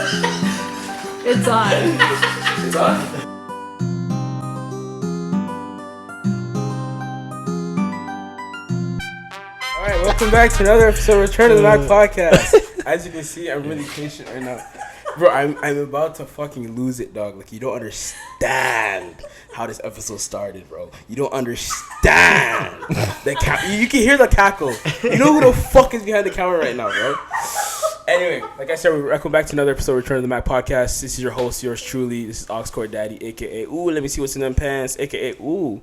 It's on. It's on? Alright, welcome back to another episode of Return to the Mac podcast. As you can see, I'm really patient right now. Bro, I'm about to fucking lose it, dog. Like, you don't understand how this episode started, bro. You don't understand. You can hear the cackle. You know who the fuck is behind the camera right now, bro? Anyway, like I said, welcome back to another episode of Return to the Mac podcast. This is your host, yours truly. This is Oxcore Daddy, a.k.a. Ooh, let me see what's in them pants, a.k.a. Ooh.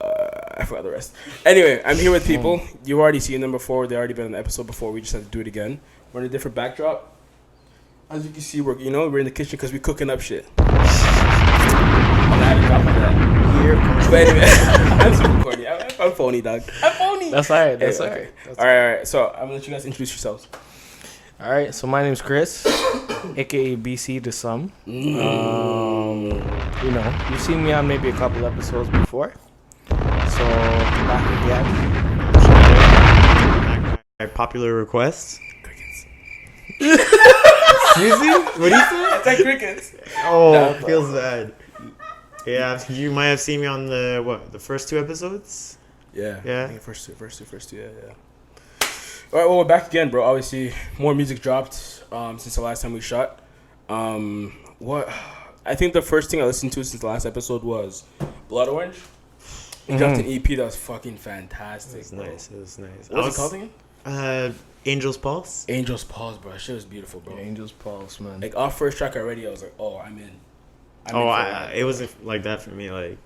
I forgot the rest. Anyway, I'm here with people. You've already seen them before. They already been on the episode before. We just had to do it again. We're in a different backdrop. As you can see, we're in the kitchen because we're cooking up shit. But anyway, I'm super corny. I'm phony, dog. I'm phony. That's alright. That's anyway, alright. Okay. All right. So I'm gonna let you guys introduce yourselves. All right. So my name's Chris, aka BC to some. You've seen me on maybe a couple episodes before. So back again. By popular request. Crickets. Excuse me? What do you say? It's like crickets. Oh, No, feels bad. Yeah, you might have seen me on the first two episodes? Yeah. Yeah. I think first two. Yeah. All right. Well, we're back again, bro. Obviously, more music dropped since the last time we shot. What? I think the first thing I listened to since the last episode was Blood Orange. He dropped an EP that was fucking fantastic. It was nice. What was it called again? Angel's Pulse. Angel's Pause, bro. That shit was beautiful, bro. Yeah, Angel's Pulse, man. Like, off first track already, I was like, oh, I'm in. It wasn't like that for me. Like,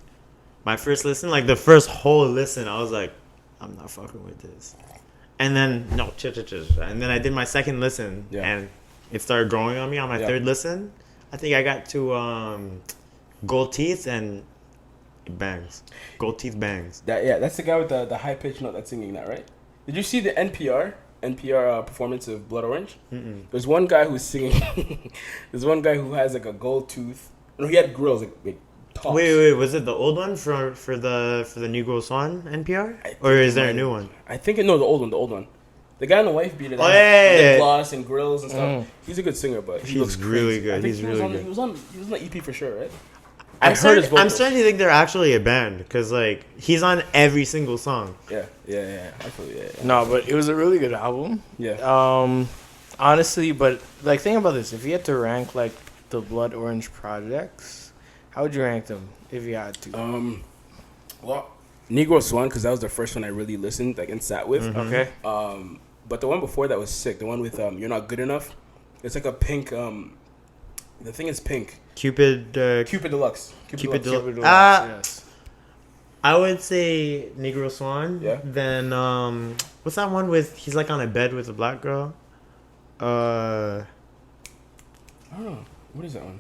my first listen, like the first whole listen, I was like, I'm not fucking with this. And then, and then I did my second listen, and it started growing on me on my third listen. I think I got to Gold Teeth and it bangs. Gold Teeth bangs. That's the guy with the high pitched note that's singing that, right? Did you see the NPR performance of Blood Orange? Mm-mm. There's one guy who's singing. There's one guy who has like a gold tooth. No, he had grills like tops. Wait, was it the old one for the Negro Swan NPR, or is there a new one? I think the old one. The guy in the wife beater that yeah. gloss and grills and stuff. He's a good singer, but he looks really crazy. good. I think He's really good. He was on the EP for sure, right? I'm starting to think they're actually a band because like he's on every single song. Yeah. I feel yeah. No, but it was a really good album. Yeah. Honestly, but like think about this: if you had to rank like the Blood Orange projects, how would you rank them if you had to? Well, Negro Swan, because that was the first one I really listened and sat with. Mm-hmm. Okay. But the one before that was sick. The one with You're Not Good Enough. It's like a pink. The thing is pink. Cupid Deluxe. Cupid Deluxe. Deluxe. Yes. I would say Negro Swan. Yeah. Then what's that one with he's like on a bed with a black girl? I don't know. What is that one?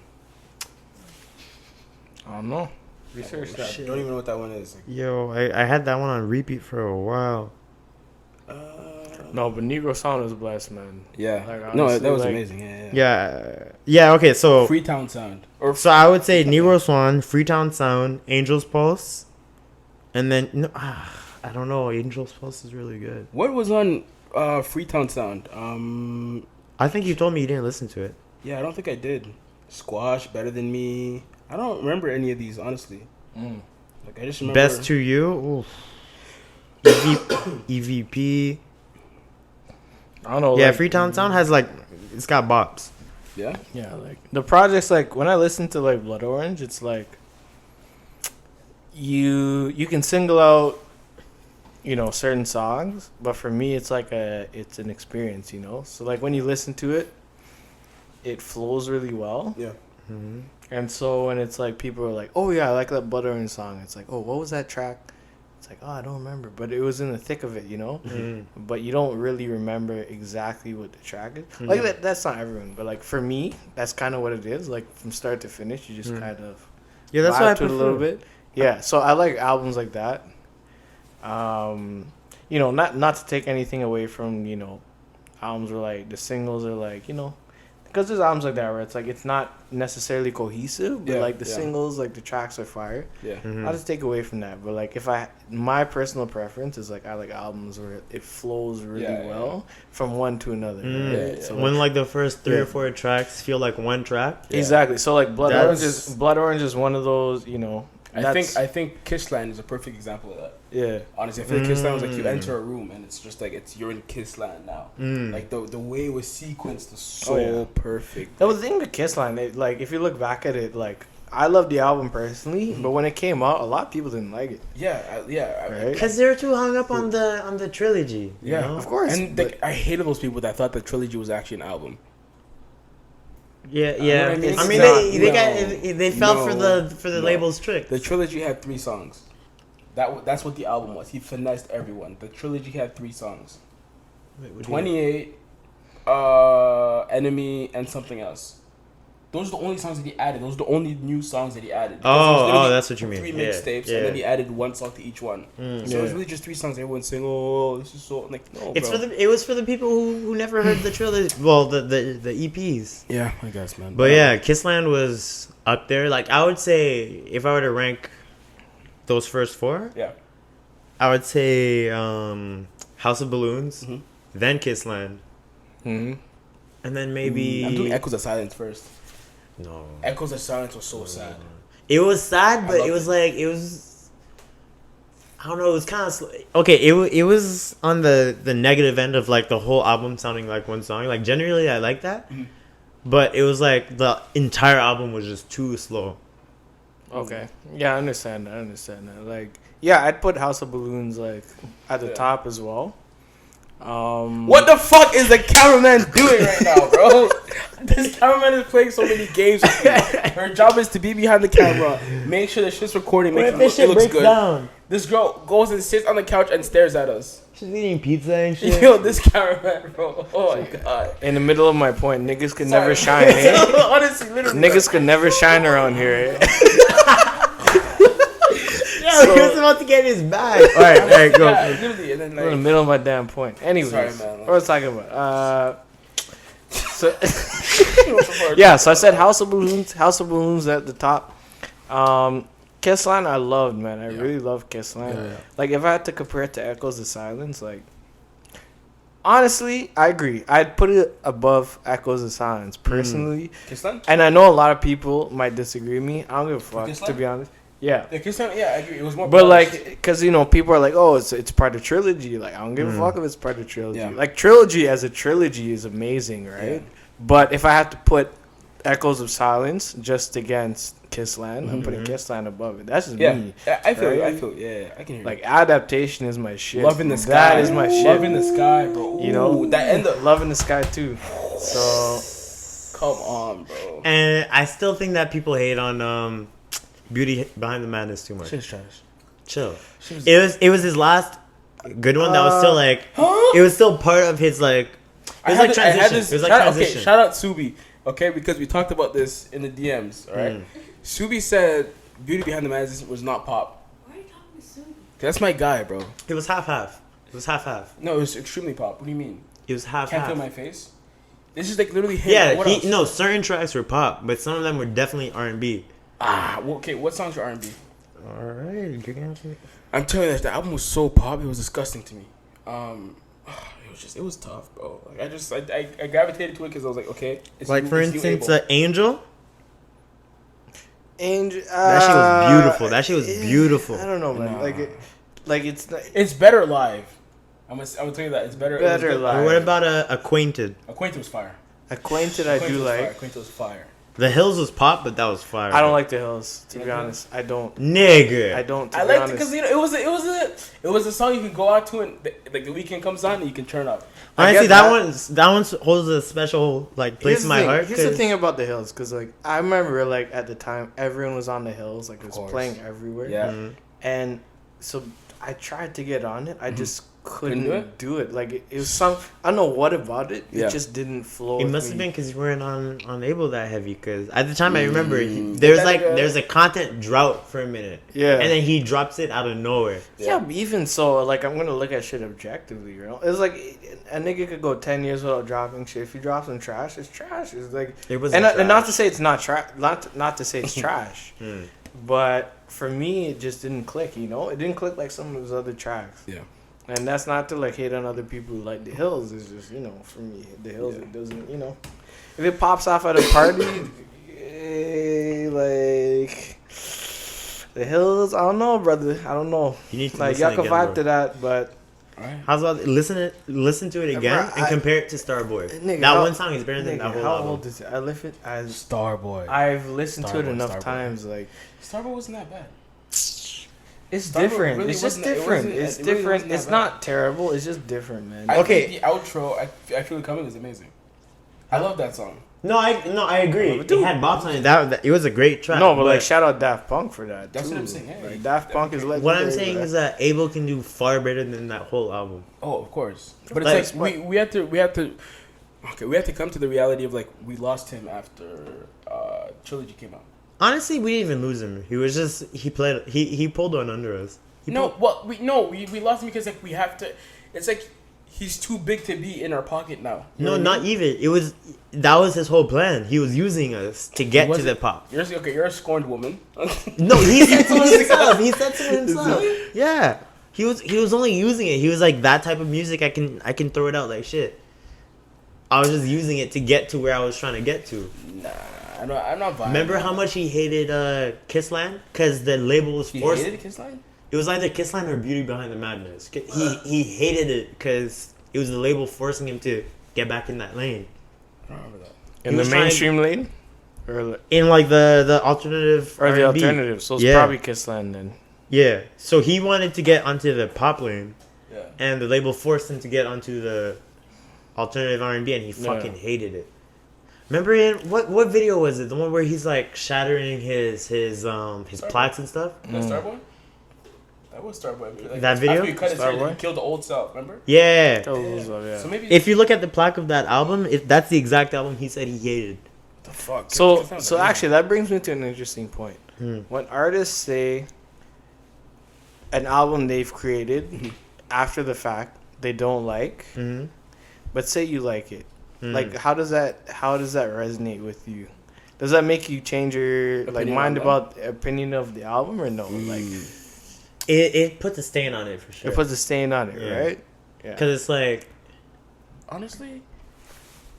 I don't know. Research that. I don't even know what that one is. Yo, I had that one on repeat for a while. No, but Negro Sound was blessed, man. Yeah. Like, No, honestly, that was like, amazing. Yeah. Okay, so Freetown Sound. so I would say Negro Swan, Freetown Sound, Angel's Pulse, and then I don't know. Angel's Pulse is really good. What was on Freetown Sound? I think you told me you didn't listen to it. Yeah, I don't think I did. Squash, Better Than Me. I don't remember any of these, honestly. Like, I just remember... Best to You. EVP. I don't know. Yeah, like, Freetown Sound has like it's got bops. Yeah? Yeah, like the projects. Like when I listen to like Blood Orange, it's like you can single out, certain songs, but for me, it's like it's an experience, So like when you listen to it, it flows really well. Yeah. Mm-hmm. And so when it's like people are like, oh yeah, I like that Blood Orange song. It's like, oh, what was that track? It's like, oh, I don't remember, but it was in the thick of it, Mm-hmm. But you don't really remember exactly what the track is. Mm-hmm. Like that's not everyone, but like for me, that's kind of what it is. Like from start to finish, you just kind of that's what I to it prefer. a little bit. Yeah, so I like albums like that. Not to take anything away from albums where like the singles are like because there's albums like that where it's like it's not necessarily cohesive, but Yeah, like the yeah. singles, like the tracks are fire. Yeah. Mhm. I'll just take away from that. But like my personal preference is like I like albums where it flows really Yeah, yeah. well from one to another. Mm. Right? Yeah, So When like the first 3 Yeah. or 4 tracks feel like one track. Yeah. exactly. So like Blood That's- Orange is one of those. You know, I think Kissland is a perfect example of that. yeah. Honestly, I feel like Kissland was like you enter a room and it's just like you're in Kissland now. Mm. Like the way it was sequenced was so yeah. perfect. That was the thing with Kissline. Like if you look back at it, like I love the album personally, but when it came out, a lot of people didn't like it. Yeah. Right? Cause they're too hung up on the trilogy. you Yeah, know? Of course. And but- I hated those people that thought the trilogy was actually an album. Yeah, know yeah. what I mean? I mean, It's they fell No, for the no. label's trick. The trilogy had 3 songs. That's what the album was. He finessed everyone. The trilogy had 3 songs. Wait, what do you- 28, Enemy, and something else. Those are the only songs that he added. Those are the only new songs that he added. Because it was literally that's what you mean. 3 Yeah, mixtapes, yeah. and then he added 1 song to each one. Mm. So it was Yeah. really just 3 songs. Everyone saying, "Oh, this is so like no." It's bro. it was for the people who never heard the trilogy. Well, the EPs. Yeah, I guess, man. But yeah, Kissland was up there. Like I would say, if I were to rank those first 4, yeah. I would say House of Balloons, Mhm. then Kissland, Mhm. and then maybe I'm doing Echoes of Silence first. no. Echoes of Silence was so sad. It was sad, but loved it was it. like it was. I don't know. It was kind of okay. It was on the negative end of like the whole album sounding like one song. Like generally, I like that, Mhm. but it was like the entire album was just too slow. Okay. Yeah, I understand that. Like, yeah, I'd put House of Balloons like at the Yeah. top as well. What the fuck is the cameraman doing right now, bro? This cameraman is playing so many games with me. Her job is to be behind the camera, make sure the shit's recording, make it looks good. down? This girl goes and sits on the couch and stares at us. She's eating pizza and shit. Yo, this cameraman, bro. Oh my god. In the middle of my point, niggas could Sorry. never shine. Eh? Honestly, literally. Niggas could never shine around here. Eh? He was about to get his bag. All right, go. Yeah, literally, and then I'm in the like. middle of my damn point. Anyways, Sorry, man. what was I talking about? So yeah, so I said House of Balloons at the top. Kissline I loved, man. I really love Kissline. Yeah. Like if I had to compare it to Echoes of Silence, like honestly, I agree. I'd put it above Echoes of Silence personally. Kissland? And I know a lot of people might disagree with me. I don't give a fuck, Kissland? to be honest. Yeah. Yeah, Kissland, yeah, I agree. It was more. But polished. like, cause you know, people are like, "Oh, it's part of trilogy." Like, I don't give a fuck if it's part of trilogy. Yeah. Like, trilogy as a trilogy is amazing, right? Yeah. But if I have to put Echoes of Silence just against Kissland, I'm putting Kissland above it. That's just yeah, me. I feel, Right? yeah, I can hear. Like, adaptation is my shit. Love in the Sky. That is my shit. Love in the Sky, bro. You know, Ooh, that end up. Love in the Sky too. So Come on, bro. And I still think that people hate on Beauty Behind the Madness too much. Shit's trash. Chill. Shit It was his last good one that was still like Huh? it was still part of his like it was like transition. It was like transition. Okay, shout out Subi. Okay, because we talked about this in the DMs. All right. Subi said Beauty Behind the Madness was not pop. Why are you talking to Sue? That's my guy, bro. It was half. It was half. No, it was extremely pop. What do you mean? It was half. Can't feel my face. This is like literally him. Yeah, What else? no, certain tracks were pop, but some of them were definitely R&B. Well, okay, what songs are R&B? All right, I'm telling you, the album was so pop. It was disgusting to me. It was tough, bro. Like I gravitated to it because I was like, okay. It's like new- for it's new instance, Abel. Angel. Angel. That shit was beautiful. That shit was beautiful. I don't know, man. Nah. Like it's not, It's better live. I'm gonna tell you that it's better. it was Better good live. Or what about Acquainted? Acquainted was fire. Acquainted. I do was fire. like. Acquainted was fire. The Hills was pop, but that was fire. I don't like the Hills, to You be like honest. I don't. Nigga. I don't. To I be liked it honest. because it was a song you can go out to and like the weekend comes on and you can turn up. I Honestly, get that one holds a special like place in my heart. Here's the 'cause- thing about the Hills, because like I remember like at the time everyone was on the Hills, like it was course. playing everywhere. Yeah. Mhm. And so I tried to get on it. I just couldn't do it. Like it was some, I don't know what about it. Yeah. It just didn't flow. It with must have me. been because you weren't on Able that heavy. Because at the time I remember there's a content drought for a minute. Yeah. And then he drops it out of nowhere. Yeah, but even so, like I'm gonna look at shit objectively, you know. It's like a nigga could go 10 years without dropping shit. If he drops some trash, it's trash. It's like It was and not to say it's not trash, not to say it's trash, but for me it just didn't click. You know, it didn't click like some of his other tracks. Yeah. And that's not to like hate on other people who like the Hills. It's just, you know, for me the Hills it doesn't, you know, if it pops off at a party, like. The Hills, I don't know, brother. I don't know. You need to like listen y'all can again, vibe bro. to that, but How's about listen to it again Bro, and compare it to Starboy? Nigga, That how- one song is better than that whole how album. old is it? I live it as Starboy. I've listened to it Starboy, enough Starboy. times. Like Starboy wasn't that bad. it's Starboy different. really It's just wasn't- it different. wasn't- It's it really different. wasn't that It's bad. not terrible. It's just different, man. I Okay. think the outro, I Feel It Coming was amazing. I love that song. No, I agree. But It dude- had bops on it. That it was a great track. No, but like shout out Daft Punk for that. That's too. what I'm saying, yeah. Like, Daft Punk is legendary. what I'm saying is that Abel can do far better than that whole album. Oh, of course. But it's Like- like we had to come to the reality of like we lost him after Trilogy came out. Honestly, we didn't even lose him. He was just he pulled one under us. We lost him because like we have to. It's like he's too big to be in our pocket now. You know No, what I not mean? even. That was his whole plan. He was using us to get to wasn't- the pop. You're a scorned woman. No, he said so himself. He said so himself. Yeah. He was only using it. He was like, that type of music I can throw it out like shit. I was just using it to get to where I was trying to get to. Nah, I'm not vibing. Remember how much he hated Kissland? Because the label was he forced. hated Kiss Line? It was either Kissland or Beauty Behind the Madness. He hated it because it was the label forcing him to get back in that lane. I don't remember that. in he the was trying- mainstream lane, or In like the alternative the R&B. alternative. So it's Yeah. probably Kissland then. Yeah. So he wanted to get onto the pop lane, Yeah. and the label forced him to get onto the alternative R&B, and he Yeah. fucking hated it. Remember in what video was it? The one where he's like shattering his plaques and stuff. That Starboy? That was Starboy. Like, That video? After he cut his hair, Starboy? he killed the old self. Remember? Yeah. That was, yeah. So maybe If you look at the plaque of that album, that's the exact album he said he hated. the fuck. So That sounds so amazing. actually that brings me to an interesting point. When artists say an album they've created after the fact they don't like, Mm-hmm. but say you like it, like how does that resonate with you? Does that make you change your Opinion mind on about opinion of the album or no? Like It puts a stain on it for sure. it puts a stain on it, Yeah. right? Yeah. Because it's like, honestly,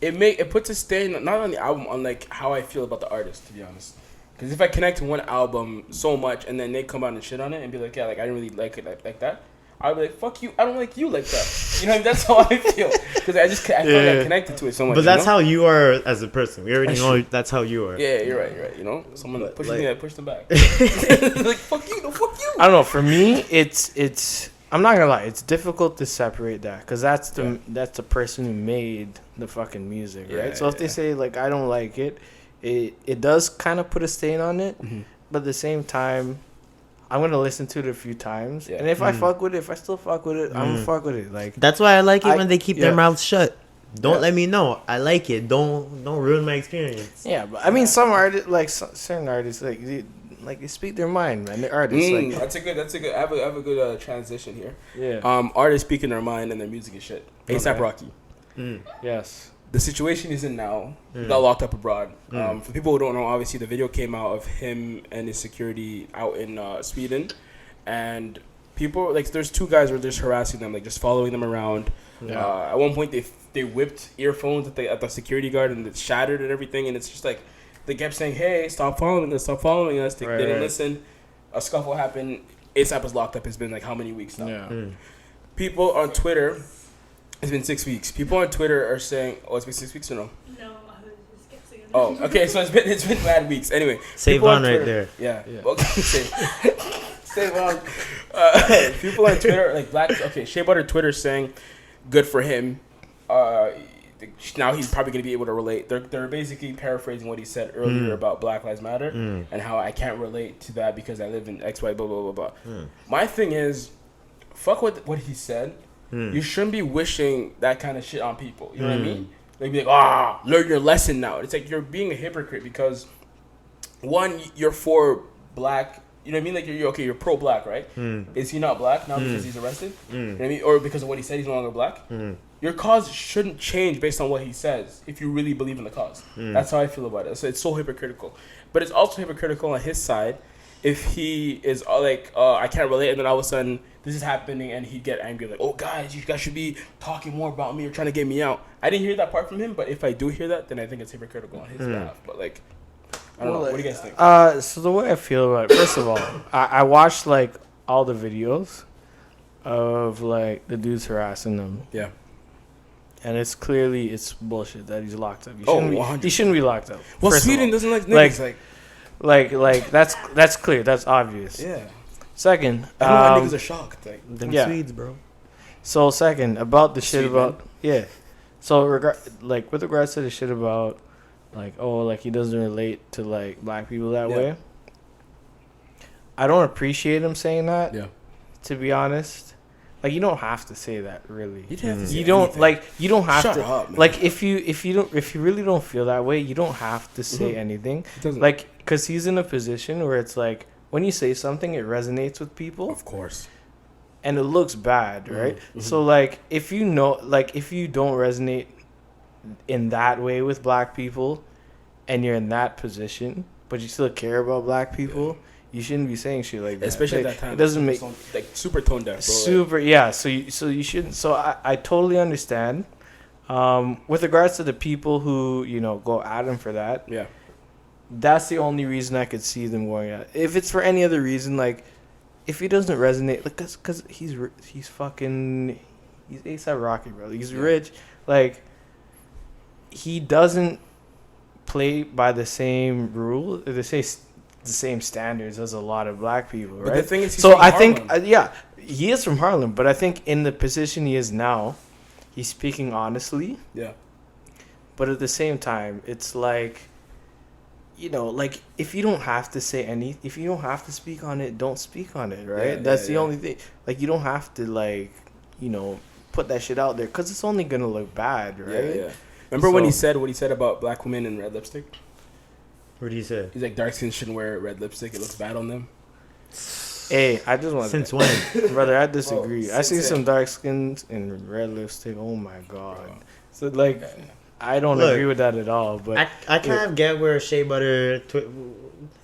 it puts a stain not on the album, on like how I feel about the artist. To be honest, because if I connect to one album so much and then they come out and shit on it and be like, yeah, like I didn't really like it like that, I'll be like, fuck you, I don't like you like that. You know, that's how I feel because I feel like I connected to it so much. but that's you know? how you are as a person. We already know that's how you are. Yeah, you're right. You know, someone But, pushes like- me, I push them back. Like fuck you, no, fuck you. I don't know. For me, it's. I'm not gonna lie. It's difficult to separate that because that's the person who made the fucking music, right? Yeah, So if they say like I don't like it, it does kind of put a stain on it. Mm-hmm. But at the same time, I'm gonna listen to it a few times, Yeah. and if I fuck with it, if I still fuck with it, I'm gonna fuck with it. Like That's why I like it I- when they keep their yeah. mouths shut. Don't Yeah. let me know. I like it. Don't ruin my experience. yeah, but I mean, some artists like certain artists they speak their mind, man. They're artists. Like That's a good. I have a good transition here. yeah, Artists speaking their mind and their music is shit. ASAP Okay. Rocky. yes, The situation he's in now, he got locked up abroad. For people who don't know, obviously the video came out of him and his security out in Sweden, and people like there's two guys who are just harassing them, like just following them around. Yeah. At one point they whipped earphones at the security guard and it shattered and everything, and it's just like they kept saying, "Hey, stop following us, stop following us." They didn't listen. A scuffle happened. ASAP was locked up. It's been like how many weeks now? yeah. People on Twitter. It's been 6 weeks. People on Twitter are saying, "Oh, it's been 6 weeks or no?" No, I was just guessing. Oh, okay. So it's been bad weeks. Anyway, Save people on right Twitter- there. Yeah. Well, save on. People on Twitter like Black. Okay, Shea Butter Twitter saying, "Good for him." Now he's probably gonna be able to relate. They're basically paraphrasing what he said earlier about Black Lives Matter and how I can't relate to that because I live in X, Y, blah blah blah blah. My thing is, fuck what he said. you shouldn't be wishing that kind of shit on people. You know what I mean? They'd be like, learn your lesson now. It's like you're being a hypocrite because, one, you're for black. You know what I mean? Like you're pro-black, right? Is he not black now because he's arrested? You know what I mean? Or because of what he said, he's no longer black? Your cause shouldn't change based on what he says if you really believe in the cause. That's how I feel about it. So it's so hypocritical. But it's also hypocritical on his side if he is like, I can't relate, and then all of a sudden this is happening and he'd get angry like, oh guys, you guys should be talking more about me. You're trying to get me out. I didn't hear that part from him, but if I do hear that, then I think it's hypocritical on his behalf. But like, I don't know. What do you guys think? So the way I feel about it, first of all, I watched like all the videos of like the dudes harassing them. Yeah. And it's bullshit that he's locked up. He 100%. shouldn't be locked up. Well, Sweden doesn't like niggas. Like that's clear. That's obvious. Yeah. Second, I don't know why niggas are shocked. Like, Them yeah. Swedes, bro. So second, about the shit Sweden. about So with regards to the shit about like like he doesn't relate to like black people that way. I don't appreciate him saying that. Yeah. To be honest. Like you don't have to say that really. You don't have to say You don't anything. like you don't have Shut to up, man. like if you really don't feel that way, you don't have to say anything. It doesn't. Like cuz he's in a position where it's like when you say something it resonates with people Of course. and it looks bad, right? So like if you don't resonate in that way with black people and you're in that position but you still care about black people, you shouldn't be saying shit like that. Especially Like, at that time. It doesn't make like super tone deaf, bro. super So you shouldn't. So I totally understand. With regards to the people who go at him for that, Yeah. that's the only reason I could see them going at. If it's for any other reason, like if he doesn't resonate, like because he's A$AP Rocky, bro. He's rich, like he doesn't play by the same rule. They say the same standards as a lot of black people, right? But the thing is, so I think, he is from Harlem, but I think in the position he is now, he's speaking honestly. Yeah. But at the same time, it's like, like if you don't have to say if you don't have to speak on it, don't speak on it, right? That's the only thing. Like you don't have to put that shit out there because it's only gonna look bad, right? Yeah. Remember when he said what he said about black women and red lipstick? What did he say? He's like, dark skin shouldn't wear red lipstick. It looks bad on them. Hey, I just want Since when? brother, I disagree. Bro, I see since some dark skins and red lipstick. Oh my god. Bro. So like, I don't agree with that at all. But I kind of get where shea butter.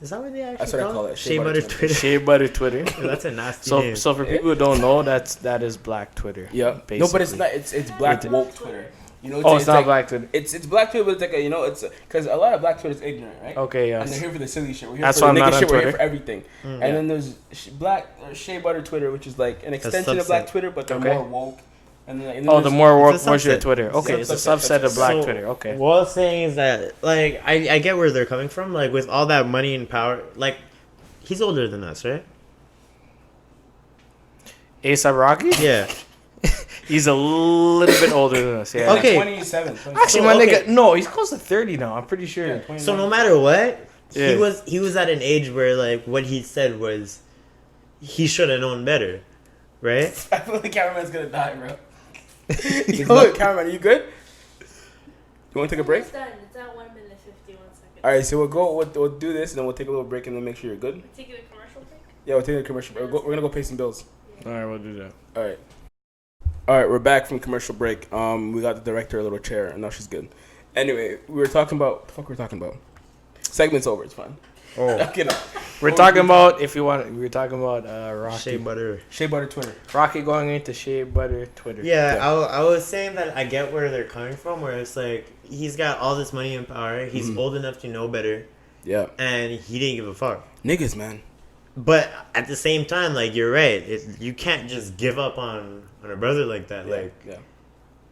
Is that what they actually That's what I call it. Shea butter Twitter. Shea butter Twitter. That's a nasty name. So for people who don't know, that is black Twitter. Yeah. Basically. No, but it's not. It's black woke Twitter. It's not like, black Twitter. It's black Twitter, but it's like it's because a lot of black Twitter is ignorant, right? Okay, yes. And they're here for the silly shit. We're here That's for why the I'm nigga not on shit. We're here Twitter. for everything. And then there's black shea butter Twitter, which is like an extension of subset. black Twitter, but they're more woke. And then the more woke it's a version of subset. Twitter. Okay, it's a subset of black Twitter. Okay. What I was saying is that, like, I get where they're coming from. Like, with all that money and power, like, he's older than us, right? A$AP Rocky? Yeah. He's a little bit older than us. Yeah. Okay. 27. Actually, my nigga, no, he's close to 30 now. I'm pretty sure. Yeah, So no matter what, Yeah. he was at an age where, like, what he said was he should have known better, right? I feel like the cameraman's gonna die, bro. Yo, cameraman, are you good? You want to take a break? It's done. It's at 1 minute 51 seconds. All right, so we'll do this, and then we'll take a little break, and then make sure you're good. We're taking a commercial break? Yeah, we'll take a commercial break. We're gonna go pay some bills. All right, we'll do that. All right, we're back from commercial break. We got the director a little chair, and now she's good. Anyway, we were talking about what the fuck were we talking about? Segment's over. It's fine. Oh. Okay, no. We're talking about, if you want, we were talking about Rocky. Shea butter. Shea butter Twitter. Rocky going into shea butter Twitter. Yeah, I was saying that I get where they're coming from, where it's like, he's got all this money and power, he's old enough to know better, Yeah. and he didn't give a fuck. Niggas, man. But at the same time, like, you're right, you can't just give up on a brother like that. Like,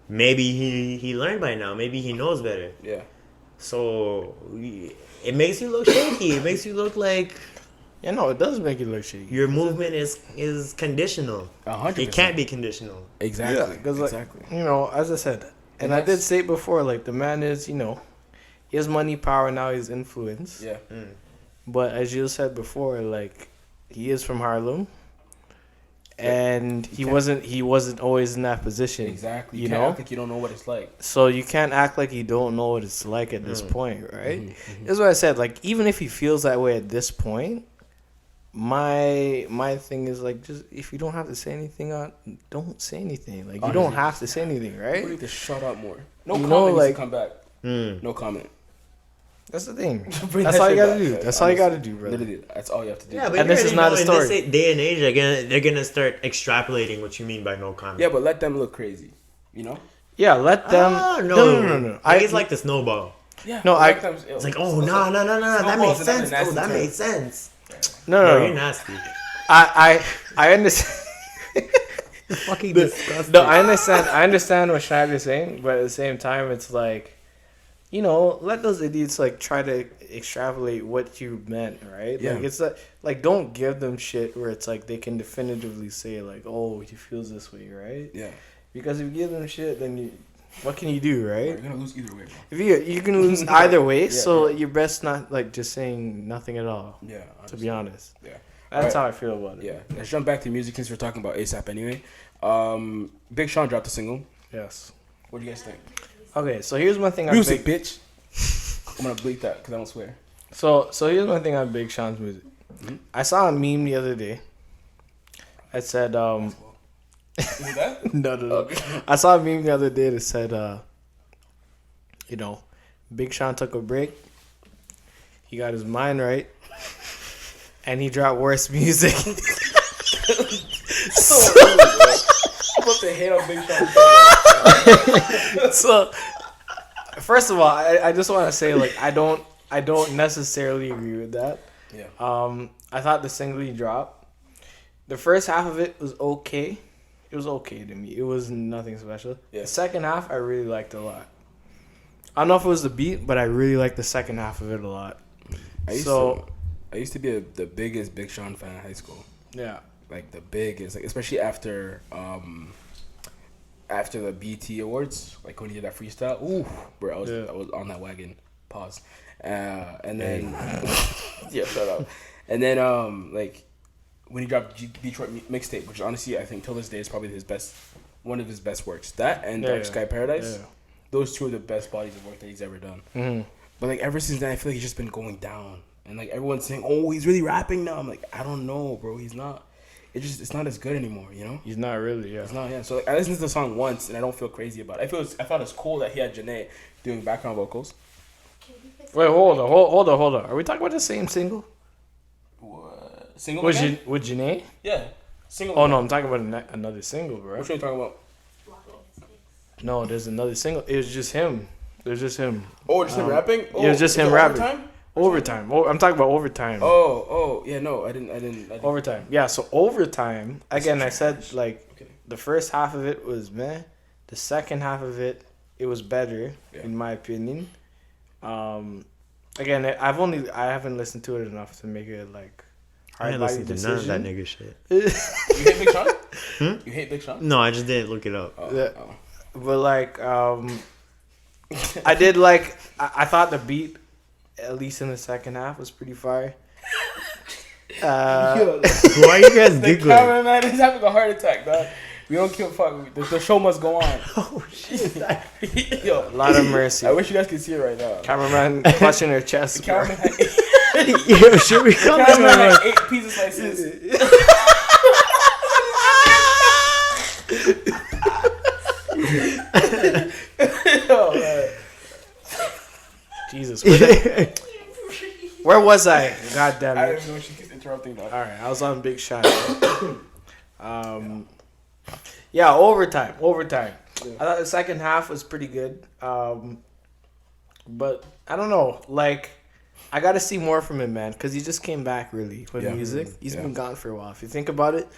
maybe he learned by now, maybe he knows better. Yeah. So it makes you look shaky. It makes you look like Yeah, no, it does make you look shitty. your movement is conditional. 100%. It can't be conditional. Exactly. Yeah, because exactly. as I said, and I did say it before, like the man is, he has money, power, now he's influence. Yeah. But as you said before, like he is from Harlem, and he wasn't always in that position. Exactly. You can't know, act like you don't know what it's like. so you can't act like you don't know what it's like at this point, right? Mm-hmm. That's what I said. Like, even if he feels that way at this point, my thing is like, just if you don't have to say anything don't say anything. Like, you don't have to say anything, You right? need to shut up more. No You comment know, needs like- to come back. No comment. That's the thing. Bring That's that all you shit gotta back. do. Yeah, That's all you gotta honestly. do, brother. Literally, that's all you have to do. Yeah, but And you this is already not know a in story. this day and age, they're gonna start extrapolating what you mean by no comment. Yeah, but let them look crazy. You know? Yeah, let them. No. I think it's like the snowball. Yeah. No, let them- It's like, oh no, that makes sense. Oh, that made makes sense. No, Bro, no, you're no. nasty. I understand. Fucking disgusting. No, I understand what Schneider's saying, but at the same time, it's like, you know, let those idiots like try to extrapolate what you meant, right? Yeah. Like, it's like don't give them shit where it's like they can definitively say like, oh, he feels this way, right? Yeah. Because if you give them shit, then what can you do, right? You're gonna lose either way, bro. If you can lose either way, Yeah, so yeah. you're best not like just saying nothing at all. Yeah. To be honest, Yeah. that's Alright. how I feel about it. Yeah. Let's jump back to music since we're talking about ASAP anyway. Big Sean dropped a single. Yes. What do you guys think? Okay, so here's one thing. Music, bitch. I'm gonna bleep that because I don't swear. So here's one thing on Big Sean's music. Mm-hmm. I saw a meme the other day. It said, Is it that? no. I saw a meme the other day that said, you know, Big Sean took a break. He got his mind right. And he dropped worse music. I'm supposed to hate on Big Sean. So, first of all, I just want to say, like, I don't necessarily agree with that. Yeah. I thought the single he dropped, the first half of it was okay. It was okay to me. It was nothing special. Yeah. The second half, I really liked a lot. I don't know if it was the beat, but I really liked the second half of it a lot. I used to be the biggest Big Sean fan in high school. Yeah. Like the biggest, like especially after the BT Awards, like when he did that freestyle. Ooh, bro, I was on that wagon. Pause. And then yeah, shut up. And then like when he dropped Detroit mixtape, which honestly I think till this day is probably one of his best works. That and Dark Sky Paradise. Yeah. Those two are the best bodies of work that he's ever done. Mm-hmm. But like ever since then, I feel like he's just been going down, and like everyone's saying, "Oh, he's really rapping now." I'm like, I don't know, bro. He's not. It's not as good anymore, you know. He's not really, yeah. It's not, yeah. So like, I listened to the song once, and I don't feel crazy about it. I thought it's cool that he had Janae doing background vocals. Wait, hold on. Are we talking about the same single? What? Single With again? Janae? Yeah. Single. Oh again. no, I'm talking about another single, bro. What are you talking about? No, there's another single. It was just him. It was just him. Oh, just him rapping? Oh, yeah, just is him it rapping. Overtime? Overtime. Oh, I'm talking about Overtime. Oh, yeah, no, I didn't. Overtime. Yeah, so Overtime, again, I said, like, Okay. the first half of it was meh. The second half of it, it was better, in my opinion. Again, I haven't listened to it enough to make it, like, I didn't listen to decision. none of that nigga shit. You hate Big Sean? You hate Big Sean? No, I just didn't look it up. Yeah. But, like, I did, like, I thought the beat, at least in the second half, was pretty fire. Yo, Why are you guys the giggling? cameraman is having a heart attack, dog. We don't kill fuck. The show must go on. Oh shit! Yo, A lot of mercy. I wish you guys could see it right now. Cameraman clutching her chest. The cameraman had Yo, should we come cameraman to had 8 pieces like this. Yo, man. Jesus. Where was I? God damn I it. don't even know she keeps interrupting, dog. All right, I was on Big Shot. Yeah, overtime. Yeah. I thought the second half was pretty good. But I don't know. Like, I got to see more from him, man, because he just came back really with music. He's been gone for a while. If you think about it,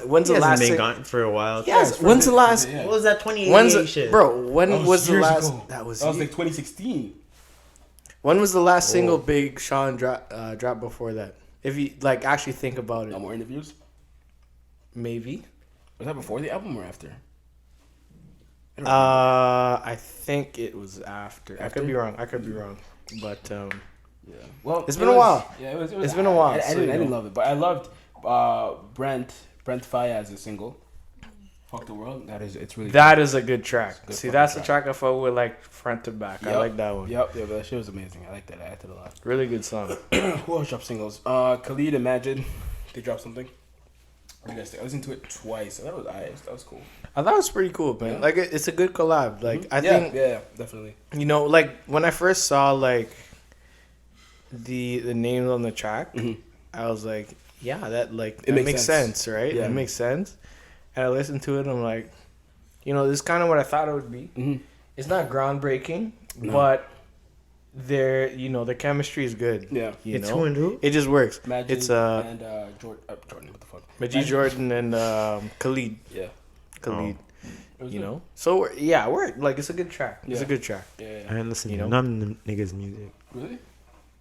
when's He the last? hasn't been gone for a while. Yes. When's the last? Yeah. What was that 2018 shit? Bro? When was the years last? ago. That was like 2016. When was the last single Big Sean dropped before that? If you like actually think about No it, more interviews. maybe. Was that before the album or after? I think it was after. I After? could be wrong. But Yeah. Well, It's been a while. Yeah, it was It's been a while, I so, didn't you know. love it, but I loved Brent Brent Faiyaz is single. Fuck the world. It's really. That is a good track. Good See, fucking that's track. the track I fuck with, like front to back. I like that one. Yep, that shit was amazing. I like that. I liked it a lot. Really good song. Who else dropped singles? Khalid, Imagine. They dropped something. What do you guys think? I listened to it twice. That was That was cool. I thought it was pretty cool, man. Yeah. Like it's a good collab. Like I Yeah, think yeah, definitely. you know, like when I first saw like the names on the track, I was like, yeah, that makes sense, right? Yeah. It makes sense. And I listened to it, and I'm like, you know, this is kind of what I thought it would be. Mm-hmm. It's not groundbreaking, No. but the chemistry is good. Yeah. You It's know? who and who? It just works. Imagine It's and Jordan. What the fuck? Majid Jordan and Khalid. Yeah. Khalid. It was You good. know, so we're like it's a good track. It's a Yeah. good track. Yeah. I didn't listen You to know? none of them niggas' music. Really?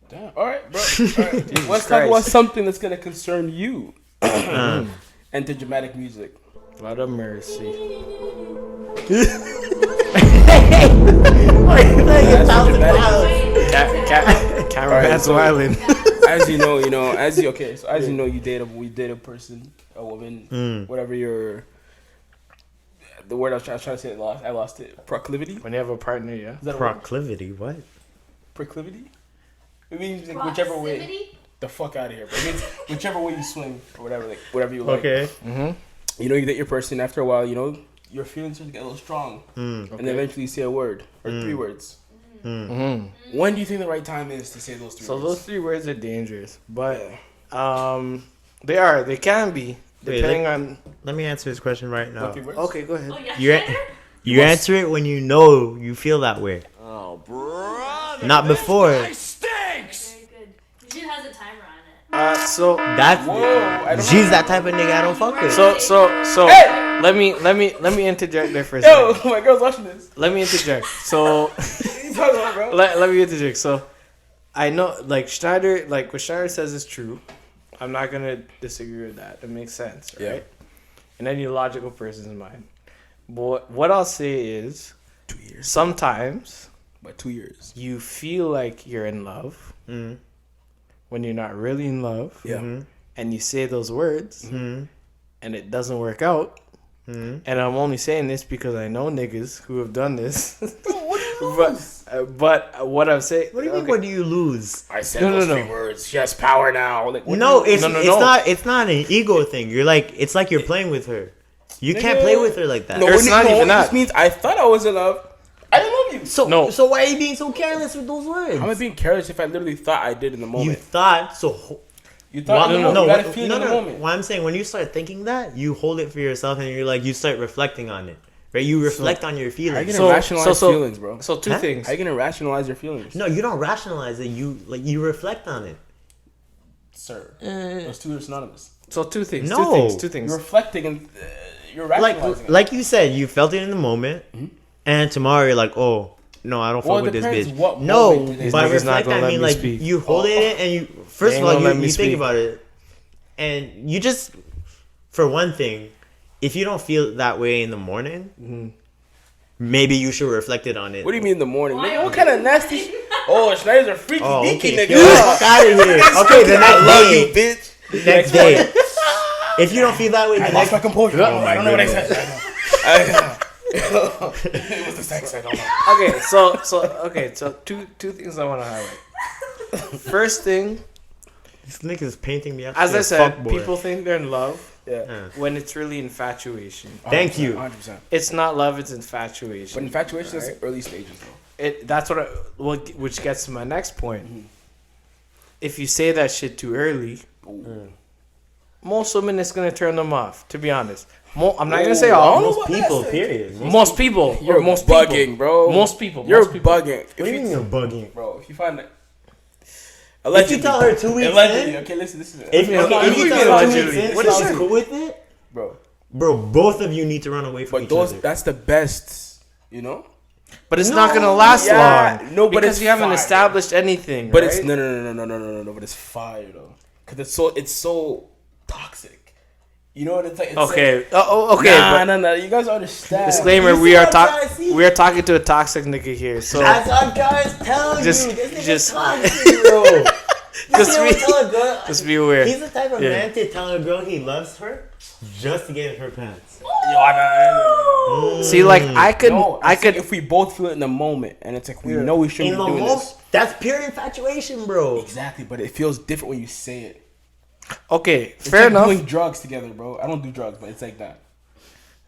Damn. All right, bro. All right. Let's talk Christ. about something that's gonna concern you. Enter dramatic music. Lot of mercy. Cameraman's wilding. As you know, we date a person, a woman, whatever your. The word I was trying to say, I lost it. Proclivity. When you have a partner, yeah. Is that a word? Proclivity, what? Proclivity? It means like whichever way. Proximity? The fuck out of here, bro. It means whichever way you swing or whatever, like whatever you like. Okay. Mm-hmm. You know, you date your person. After a while, you know, your feelings start to get a little strong, and then eventually you say a word or 3 words. Mm-hmm. When do you think the right time is to say those 3 So words? those 3 words are dangerous, but Yeah. they can be depending on. Let me answer this question right now. What 3 words? Okay, go ahead. Oh, yeah. You Schneider? you answer it when you know you feel that way. Oh, brother. Not before. Stinks. Very good. Eugene has a timer on it. So That's Whoa! I don't she's know. that type of nigga I don't fuck with. so Hey! let me interject there for a Yo, second. my girl's watching this. Let me interject. So What are you talking about, bro? let me interject. So I know like Schneider, like what Schneider says is true. I'm not gonna disagree with that. It makes sense, right? Yeah. In any logical person's mind. But what I'll say is 2 years. sometimes But 2 years. you feel like you're in love when you're not really in love. Yeah. And you say those words and it doesn't work out. And I'm only saying this because I know niggas who have done this. But what I'm saying, What do you mean? okay. What do you lose? I said No, those no, 3 no. words. She has power now. Like, what No, do you- it's No. it's not an ego thing. You're like it's like you're playing with her. You can't play with her like that. No, It's not even This that. means I thought I was in love. I didn't love you. So No. so why are you being so careless with those words? How am I being careless if I literally thought I did in the moment? You thought so. You thought in the moment. You got to feel no, in the no. moment. What I'm saying, when you start thinking that, you hold it for yourself and you're like, you start reflecting on it, right? You reflect on your How you feelings. gonna rationalize feelings, bro? So two Huh? things. How you gonna rationalize your feelings? No, you don't rationalize it. You reflect on it. Sir. Those 2 are synonymous. So two things. No. Two things. You're reflecting and you're rationalizing. Like you said, you felt it in the moment, and tomorrow you're like, oh. No, I don't Well, fuck with it this depends bitch. what No, moment it is. by These niggas not reflect gonna I let mean me like speak. you hold it and you first They of all ain't gonna let you me think speak. about it, and you just for one thing, if you don't feel that way in the morning, maybe you should reflect it on it. What do you mean in the morning? Why Nigga, what are kind of you nasty lying? Oh, Schneider's a freaky Oh, deaky okay. nigga. Get the fuck out of here. Okay, the I next love you, day. bitch. Next day. If you don't feel that way, I the lost next my composure. Oh I don't know what I said. It was the sex. I don't know. Okay, so two things I want to highlight. First thing, this nigga is painting me up. as to I a said, fuckboy. people think they're in love Yeah. when it's really infatuation. Thank you. 100%. It's not love, it's But infatuation. infatuation is Alright. early stages, though. That's which gets to my next point. If you say that shit too early, most women it's gonna turn them off. To be honest, I'm not gonna say all. Most people, period. Most people, You're most bugging, people. bro. Most people. You're most people. bugging. What do you mean you're bugging? Bro, if you find that. If you tell her 2 weeks Allegedly. in, Okay, listen. if you What do you mean tell her 2 allegedly? weeks in, What is she's it? cool with it, Bro. both of you need to run away from But each other. that's the best, you know? But it's not gonna last Yeah, long. no, but because it's you haven't fire. established anything. But right? it's no, but it's fire though. Cause it's so toxic. You know what it's like? It's okay. Like, Okay. but no. You guys understand. disclaimer: You see we are what I'm trying to see? we are talking to a toxic nigga here. So That's what I'm trying to tell Just- you. This nigga's just- toxic, bro. Just be aware. He's the type of man to tell a girl he loves her just to get in her pants. See, like I could, if we both feel it in the moment, and it's like we know we shouldn't be doing this. That's pure infatuation, bro. Exactly, but it feels different when you say it. Okay, It's fair like enough. doing drugs together, bro. I don't do drugs, but it's like that.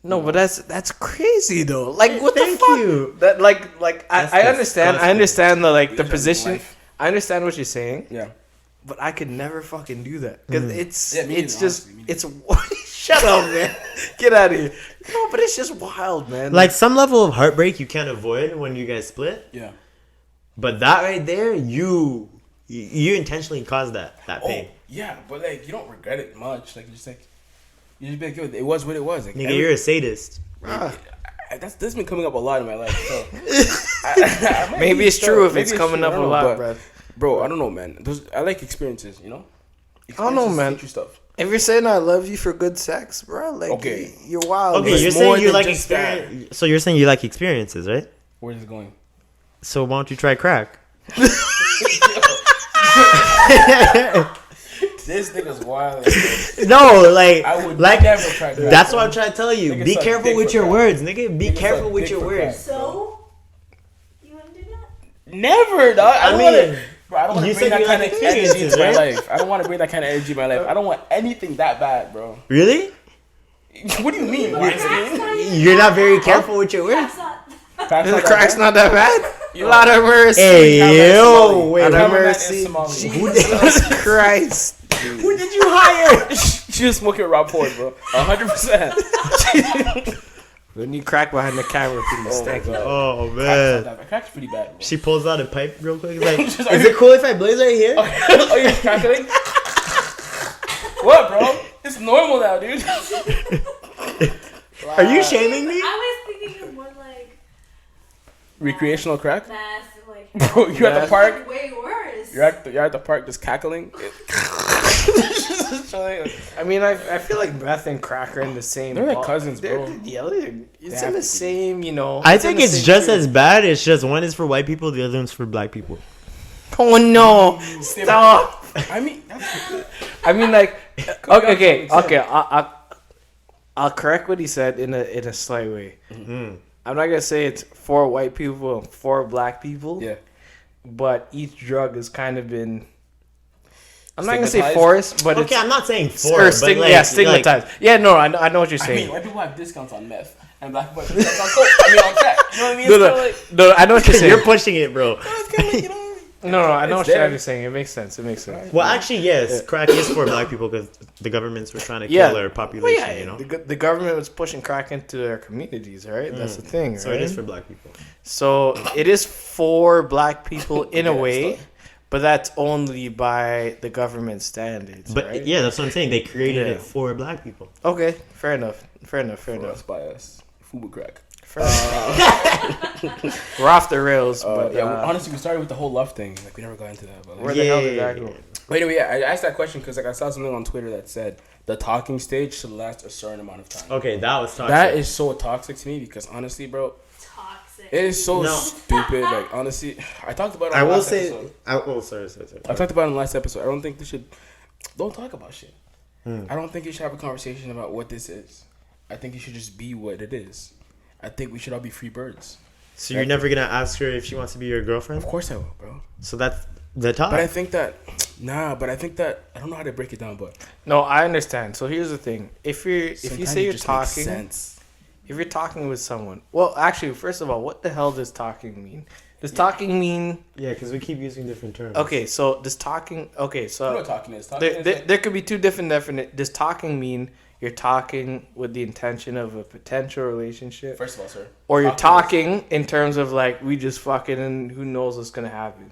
No, but that's crazy though. Like what Thank the fuck? you. That like I understand. I disgusting. understand the Just position. life. I understand what you're saying. Yeah. But I could never fucking do that because it's Yeah, me it's neither, just honestly, me it's shut up, man. Get out of here. No, but it's just wild, man. Like some level of heartbreak you can't avoid when you guys split. Yeah. But that right there, you intentionally caused that pain. Yeah, but like you don't regret it much. Like you just be like, yo, it was what it was. Like, Nigga, you're a sadist. That's been coming up a lot in my life. So I might maybe be it's true if Maybe it's coming true, up I a don't know, lot, but, bro. Bro, I don't know, man. I like experiences, you know. I don't know, Experiences man. teach you stuff. If you're saying I love you for good sex, bro, like Okay. you're wild. Okay, man. you're more saying you than like just experience. So you're saying you like experiences, right? Where's it going? So why don't you try crack? This nigga's wild. No, like I would like never try crack. that's what I'm trying to tell you. Nigga Be suck careful dick with for your crack. words, nigga. Be Nigga careful suck with dick your for words. So, you want to do that? Never, dog. I don't want you to said bring that you kind like of energy experiences, to my right? life. I don't want to bring that kind of energy in my life. I don't want anything that bad, bro. Really? What do you mean? Weinstein? You're not very careful with your words. That's not. The crack's not that bad. Yo. Lot of mercy. Hey, yo, wait. Lot of Cameraman mercy. is Somali. Jesus Christ. Who did you hire? She was smoking Rob Ford, bro. 100%. We need crack behind the camera, please. Thank you. Oh man. Crack's pretty bad, bro. She pulls out a pipe real quick. Like, Just is like- it cool if I blaze right here? Oh, you're crackling? What, bro? It's normal now, dude. Are you shaming me? I was thinking of more like Recreational crack? math, like Bro, you're at the park. like, way worse. You're at the park just cackling. I mean, I feel like meth and crack are in the same. They're like ball- cousins, bro. It's in the same, you know. I in think the it's same just tree. as bad. It's just one is for white people, the other one's for black people. Oh no! Stop. I mean, I mean, like, okay. I'll correct what he said in a slight way. Mm. I'm not gonna say it's for white people and for black people. yeah. But each drug has kind of been. I'm not gonna say Stigmatized? forced, but Okay, it's I'm not saying for, or but stigmatized. Yeah, no, I know what you're I saying. mean, white people have discounts on meth, and black people have discounts on coke. I mean, on crack. You know what I mean? No, I know what you're saying. You're pushing it, bro. No, I know It's what there. you're saying. It makes sense. Well, actually, yes, crack is for black people because the governments were trying to kill Yeah. their Well, population. yeah, You know, the government was pushing crack into their communities, right? That's the thing, so right? it is for black people. So it is for black people in a Yeah, way, stuff. but that's only by the government standards, But right? yeah, that's what I'm saying. They created Yeah. it for black people. Okay, fair enough. For us, by us. Fubu crack. We're off the rails, but Yeah, honestly, we started with the whole love thing. Like, we never got into that. But like, where the hell did that go? But anyway, yeah, I asked that question because like I saw something on Twitter that said the talking stage should last a certain amount of time. Okay, that was toxic. That is so toxic to me because honestly, bro, Toxic. it is so No. stupid. Like honestly, I talked about it. I on the will last say. episode. Sorry. I talked about it in the last episode. I don't think they should. Don't talk about shit. Hmm. I don't think you should have a conversation about what this is. I think you should just be what it is. I think we should all be free birds. So you're never gonna ask her if she wants to be your girlfriend? Of course I will, bro. So that's the top. But I think that I don't know how to break it down, but No, I understand. So here's the thing: if you sometimes say it you're just makes talking, sense. if you're talking with someone, well, actually, first of all, what the hell does talking mean? Does talking mean Yeah, because we keep using different terms. okay? So does talking? Okay, You know so what talking is? Talking is like, there could be two different definite. Does talking mean you're talking with the intention of a potential relationship, first of all, sir. or you're talking talking in terms of like we just fucking and who knows what's gonna happen?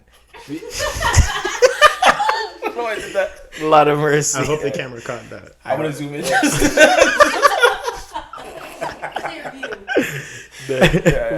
No, I did that. A lot of mercy. I hope the camera caught that. I'm gonna zoom in. Clear view.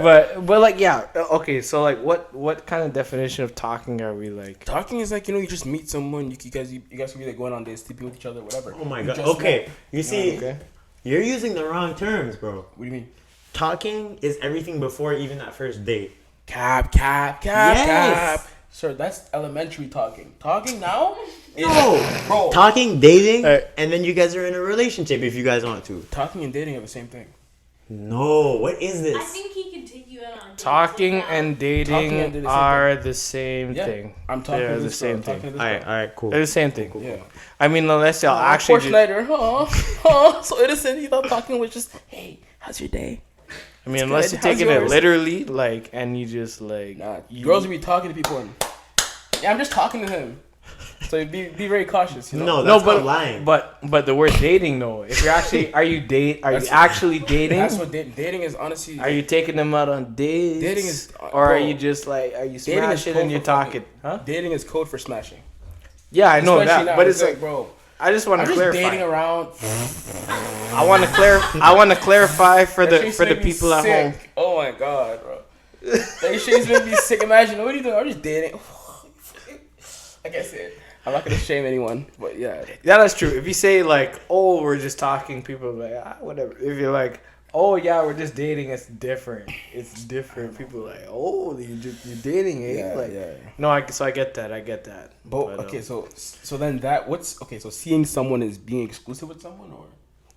But like yeah, okay. So like what kind of definition of talking are we like? Talking is like, you know, you just meet someone, you guys can be like going on dates, sleeping with each other, whatever. Oh my You god. just Okay, met. you see, Okay. you're using the wrong terms, bro. What do you mean? Talking is everything before even that first date. Cap. Yes. Sir, that's elementary talking. Talking now? No, Bro. talking, dating, Hey. and then you guys are in a relationship if you guys want to. Talking and dating are the same thing. No, what is this? I think he can take you out on dates Talking without- and Talking dating and dating are the same Yeah. thing. I'm talking They're to the this same girl, I'm thing. talking to this All girl. right, cool. They're the same thing. Yeah. I mean, unless y'all Poor actually just, Schneider. So innocent. You thought talking was just, hey, how's your day? I mean, unless good. you're How's taking it yours? literally, like, and you just like, Nah, you, girls will be talking to people and, yeah, I'm just talking to him. So be very cautious, you know? No, no, that's but not lying. but the word dating though. If you're actually, are you That's- actually dating? That's what dating is, honestly. Are you taking them out on dates? Dating is- or are bro, you just like, are you dating is smashing code and you're for talking? Huh? Dating is code for smashing. Yeah, I know Especially that, now, but it's like, bro, I just want I'm to just clarify. dating around. I want to clarify for That the shit's for the made me people at sick. home. Oh my god, bro. That shit's made me sick. Imagine, what are you doing? I'm just dating. Like I said, I'm not gonna shame anyone, but yeah. Yeah, that's true. If you say like, "Oh, we're just talking," people are like, whatever. If you're like, "Oh yeah, we're just dating," it's different. It's different. People are like, "Oh, you're dating, eh?" Yeah, like, yeah. no, so I get that. I get that. But okay, so then so seeing someone is being exclusive with someone, or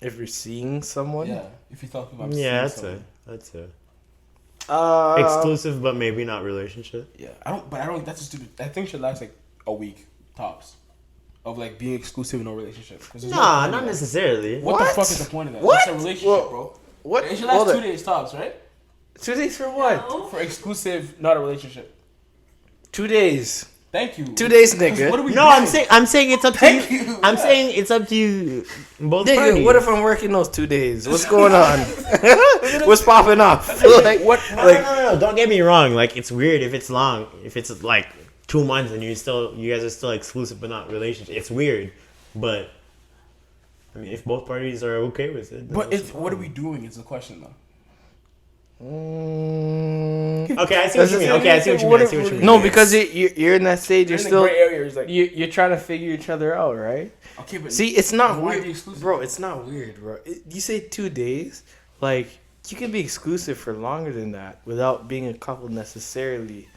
if you're seeing someone, yeah, if you're talking about Yeah, that's someone. it. That's it. uh, Exclusive, but maybe not relationship. Yeah, I don't. That's just stupid. I think it should last like a week tops, of like being exclusive in a relationship. 'Cause there's no Nah, point not in that. necessarily. What the What? fuck is the point of that? What? It's a relationship, Well, bro. What? It should Hold last it. 2 days tops, right? 2 days for what? No. For exclusive, not a relationship. 2 days. Thank you. 2 days, 'Cause nigga. What are we No, doing? I'm saying it's up to Thank you. you. I'm Yeah. saying it's up to you. Both Nigga, parties. what if I'm working those 2 days? What's going on? What's popping off? like What? No, no. Don't get me wrong. Like, it's weird if it's long. If it's like 2 months and you guys are still exclusive but not relationship. It's weird, but I mean, if both parties are okay with it. then But what's it's the what are problem? we doing? Is the question though. Okay, I see what you mean. Okay, I see what you mean. I see what you mean. No, because you're in that stage. You're You're in still the gray area. It's like you're trying to figure each other out, right? okay, but See, it's not why weird, be exclusive? bro. It's not weird, bro. You say 2 days, like you can be exclusive for longer than that without being a couple necessarily.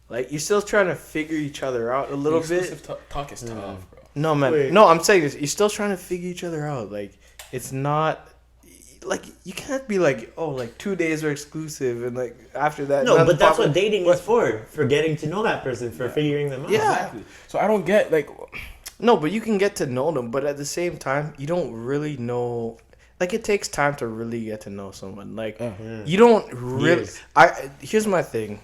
Like you're still trying to figure each other out a little bit. exclusive talk is tough, bro. No, man. Wait. No, I'm saying this. You're still trying to figure each other out. Like it's not. Like you can't be like, oh, like 2 days are exclusive, and like after that. No, nothing but that's popping. what dating is for getting to know that person, for figuring them out. Yeah. Exactly. So I don't get like. No, but you can get to know them, but at the same time, you don't really know. Like it takes time to really get to know someone. Like you don't really. Years. Here's my thing.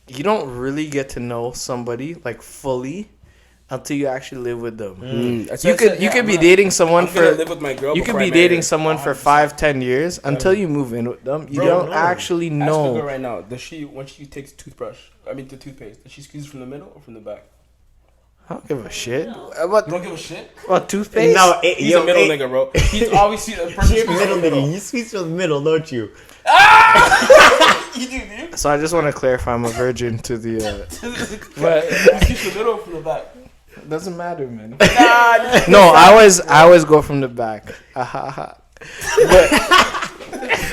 You don't really get to know somebody like fully until you actually live with them. You could be dating someone I'm gonna for. live with my girl You could before I be marry dating her. someone for 100%. 5-10 years until you move in with them. You Bro, don't no. actually Ask the know. girl right now. Does she when she takes the toothpaste? Does she squeeze it from the middle or from the back? I don't give a shit. You What don't give a shit. toothpaste? No, He's a middle nigga, bro. He's always seen a person You're squeeze middle from the nigga. You squeeze from the middle, don't you? You do, dude. So I just want to clarify, I'm a virgin to the. But You squeeze from the middle or from the back? it doesn't matter, man. Nah, No, I always go from the back.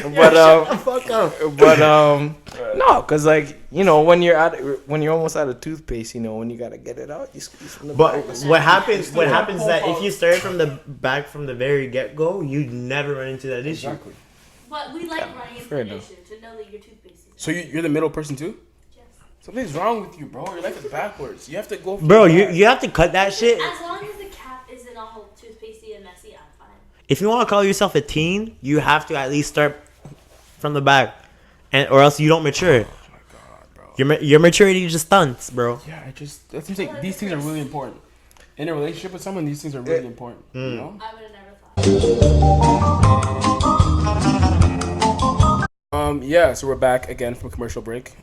Fuck up. No, cause like when you're almost out of toothpaste, when you gotta get it out, you squeeze from the But back. what happens? What have happens that cold if you start from the back from the very get go, you never run into that issue. exactly. But we like running into fair the enough. issue to know that your toothpaste is So you're the middle person too? yes. Something's wrong with you, bro. Your life is backwards. You have to go. From Bro, the you back. you have to cut that shit. As long as the cap isn't all toothpastey and messy, I'm fine. If you want to call yourself a teen, you have to at least start from the back, or else you don't mature. Oh my god, bro. Your maturity just stunts, bro. Yeah, that's what I'm saying. These things are really important. In a relationship with someone, these things are really important. You know? I would have never thought. Yeah, so we're back again from commercial break.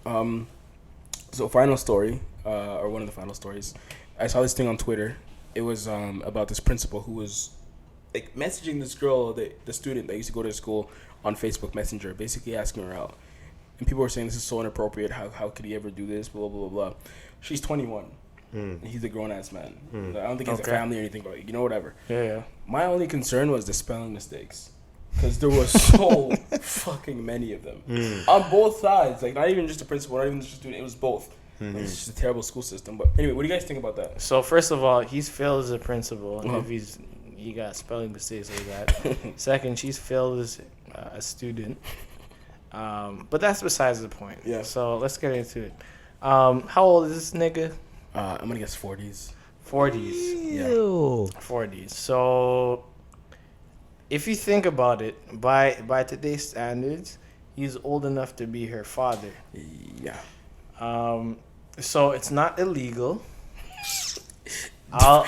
So final story, or one of the final stories. I saw this thing on Twitter. It was about this principal who was like messaging this girl, the student that used to go to school, on Facebook Messenger, basically asking her out. And people were saying this is so inappropriate. How could he ever do this? Blah blah blah blah. She's 21. And he's a grown ass man. I don't think he has a Okay. family or anything, but whatever. Yeah. My only concern was the spelling mistakes. Because there were so fucking many of them. On both sides. Like, not even just the principal, not even just the student. It was both. It's just a terrible school system. But anyway, what do you guys think about that? So first of all, he's failed as a principal, and if he got spelling mistakes like that. Second, she's failed as a student. But that's besides the point. Yeah. So let's get into it. How old is this nigga? I'm gonna guess 40s. 40s. Yeah. 40s. So if you think about it, by today's standards, he's old enough to be her father. Yeah. So it's not illegal. I'll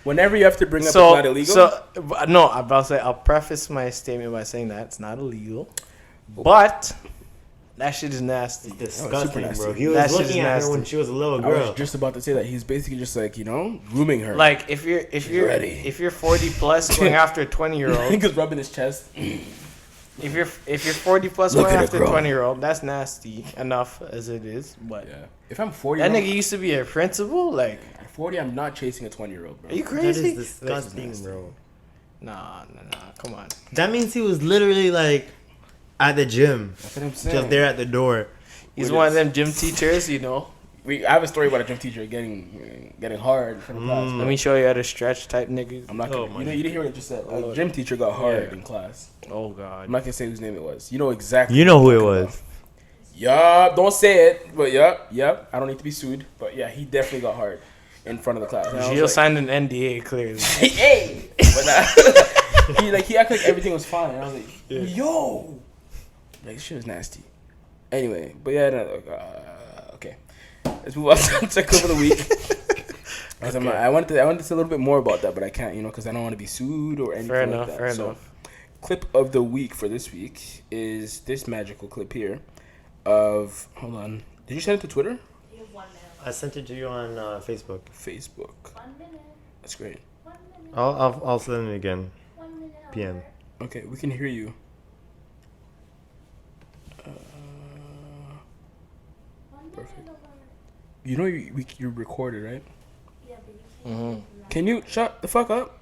Whenever you have to bring up it's not illegal. No, I'm about to say I'll preface my statement by saying that it's not illegal, but that shit is nasty. Disgusting, nasty. bro. He That was shit is looking at her nasty. when she was a little I was girl. just about to say that he's basically just like grooming her. Like if you're ready. 40 plus going after a 20-year-old, Niggas rubbing his chest. if you're 40 plus Look going at it, after a bro. 20-year-old, that's nasty enough as it is. But Yeah. If I'm 40, that nigga used to be a principal. Like, at 40, I'm not chasing a 20-year-old, bro. are you That crazy? is disgusting, bro. Nah. Come on. That means he was literally like at the gym, That's what I'm saying. just there at the door. He's one of them gym teachers, you know. I have a story about a gym teacher getting hard for the class. Let me show you how to stretch type nigga. I'm not Oh, gonna. my You didn't hear what I just said. A gym teacher got hard in class. Oh God. I'm not gonna say whose name it was. You know exactly. You know what who I'm it talking was. about. Yup, don't say it, but yup. I don't need to be sued, but yeah, he definitely got hard in front of the class. And I was Gilles like, signed an NDA clearly. hey, but he acted like everything was fine. And I was like, yo, like this shit was nasty. Anyway, but yeah, okay. Let's move on to clip of the week. Okay. I wanted to say a little bit more about that, but I can't, because I don't want to be sued or anything Fair like enough. that. Fair So, enough. clip of the week for this week is this magical clip here of, hold on, did you send it to Twitter? You have 1 minute. I sent it to you on Facebook. Facebook. 1 minute. That's great. 1 minute. I'll send it again. 1 minute. PM. Okay, we can hear you. 1 minute. Perfect. Over. You know you're recorded, right? Yeah, but you can't. Can you shut the fuck up?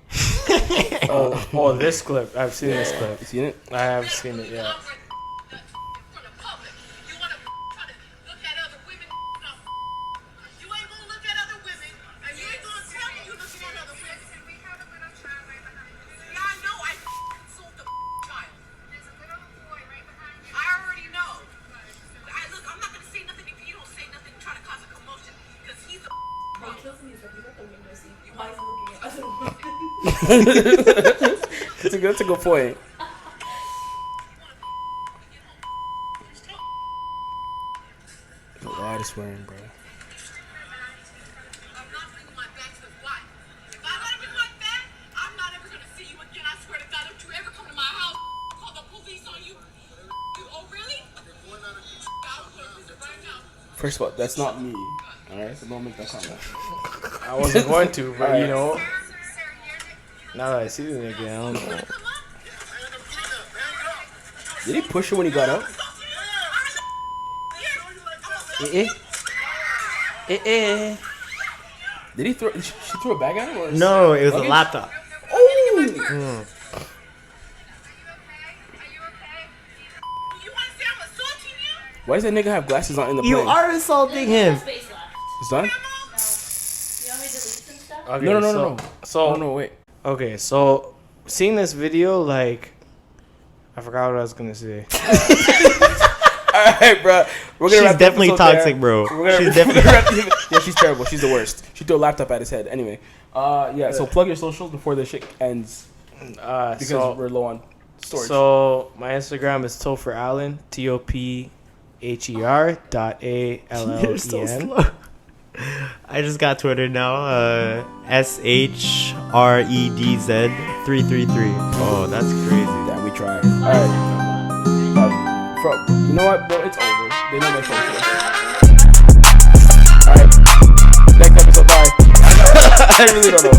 Oh, this clip. I've seen this clip. You seen it? I have seen it. Yeah. That's a good point. A lot of swearing, bro. First of all, that's not me. Alright, so don't make that comment. I wasn't going to, but Alright. you know. Now that I see the nigga, I don't know. Did he push her when he got up? Did he throw? She threw a bag at him? Or No, it was luggage? a laptop. Oh! Why does that nigga have glasses on in the plane? You are insulting him. Space left. It's done? You want me to delete some stuff? Okay, No. So, Oh no, wait. okay, so seeing this video, like, I forgot what I was gonna say. Alright, bro. We're gonna She's wrap the definitely episode toxic, there. bro. We're gonna, She's definitely. yeah, she's terrible. She's the worst. She threw a laptop at his head. Anyway, yeah. So plug your socials before the shit ends because So we're low on storage. So my Instagram is Topher Allen, TOPHER.ALLEN. I just got Twitter now. SHREDZ333. Oh, that's crazy. that we tried. Alright. You know what, bro? It's over. They know my social. Alright. Next episode. Bye. I really don't know.